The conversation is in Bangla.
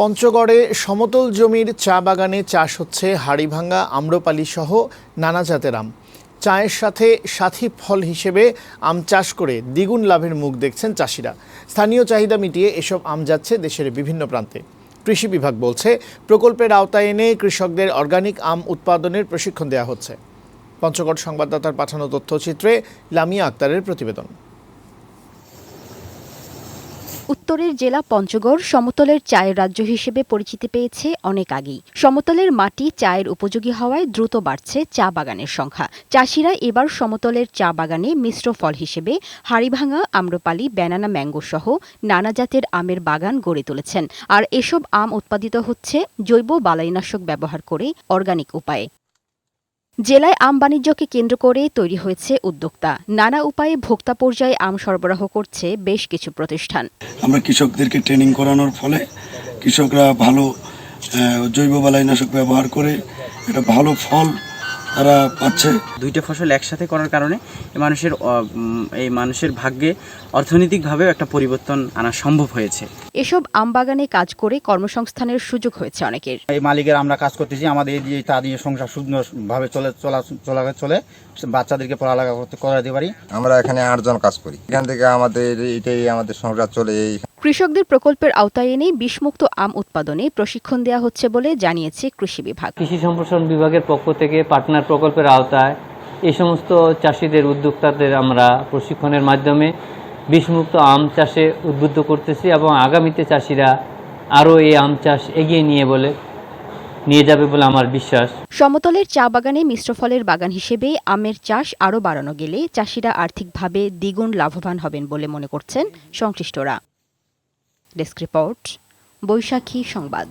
পঞ্চগড়ে সমতল জমির চা বাগানে চাষ হচ্ছে হাড়িভাঙ্গা, আম্রপালি সহ নানা জাতের আম। চায়ের সাথে সাথী ফল হিসেবে আম চাষ করে দ্বিগুণ লাভের মুখ দেখছেন চাষিরা। স্থানীয় চাহিদা মিটিয়ে এসব আম যাচ্ছে দেশের বিভিন্ন প্রান্তে। কৃষি বিভাগ বলছে, প্রকল্পের আওতায় এনে কৃষকদের অর্গানিক আম উৎপাদনের প্রশিক্ষণ দেওয়া হচ্ছে। পঞ্চগড় সংবাদদাতার পাঠানো তথ্যচিত্রে লামিয়া আক্তারের প্রতিবেদন। উত্তরের জেলা পঞ্চগড় সমতলের চায়ের রাজ্য হিসেবে পরিচিতি পেয়েছে অনেক আগেই। সমতলের মাটি চায়ের উপযোগী হওয়ায় দ্রুত বাড়ছে চা বাগানের সংখ্যা। চাষিরা এবার সমতলের চা বাগানে মিশ্র ফল হিসেবে হাড়িভাঙ্গা, আম্রপালি, ব্যানানা ম্যাঙ্গো সহ নানা জাতের আমের বাগান গড়ে তুলেছেন। আর এসব আম উৎপাদিত হচ্ছে জৈব বালাইনাশক ব্যবহার করে অর্গানিক উপায়ে। জেলায় আম বাণিজ্যকে কেন্দ্র করে তৈরি হয়েছে উদ্যোক্তা। নানা উপায়ে ভোক্তা পর্যায়ে আম সরবরাহ করছে বেশ কিছু প্রতিষ্ঠান। আমরা কৃষকদেরকে ট্রেনিং করানোর ফলে কৃষকরা ভালো জৈব বালাইনাশক ব্যবহার করে একটা ভালো ফল তারা পাচ্ছে। দুইটা ফসল একসাথে করার কারণে মানুষের ভাগ্যে অর্থনৈতিকভাবেও একটা পরিবর্তন আনা সম্ভব হয়েছে। এসব আম বাগানে কাজ করে কর্মসংস্থানের সুযোগ হয়েছে অনেকের। এই মালিকের আমরা কাজ করতেছি, আমাদের এই দিয়ে তা দিয়ে সংসার সুন্দরভাবে চলে বাচ্চাদেরকে পড়ালেখা করাতে পারি। আমরা এখানে 8 জন কাজ করি। এখান থেকে এটাই আমাদের সংসার চলে। কৃষকদের প্রকল্পের আওতায় এনে বিষমুক্ত আম উৎপাদনে প্রশিক্ষণ দেওয়া হচ্ছে বলে জানিয়েছে কৃষি বিভাগ। কৃষি সম্প্রসারণ বিভাগের পক্ষ থেকে পার্টনার প্রকল্পের আওতায় এই সমস্ত চাষিদের, উদ্যোক্তাদের আমরা প্রশিক্ষণের মাধ্যমে বিষমুক্ত আম চাষে উদ্বুদ্ধ করতেছি এবং আগামীতে চাষিরা আরও এই আম চাষ এগিয়ে নিয়ে যাবে বলে আমার বিশ্বাস। সমতলের চা বাগানে মিশ্র ফলের বাগান হিসেবে আমের চাষ আরও বাড়ানো গেলে চাষিরা আর্থিকভাবে দ্বিগুণ লাভবান হবেন বলে মনে করছেন সংশ্লিষ্টরা। ডেস্ক রিপোর্ট, বৈশাখী সংবাদ।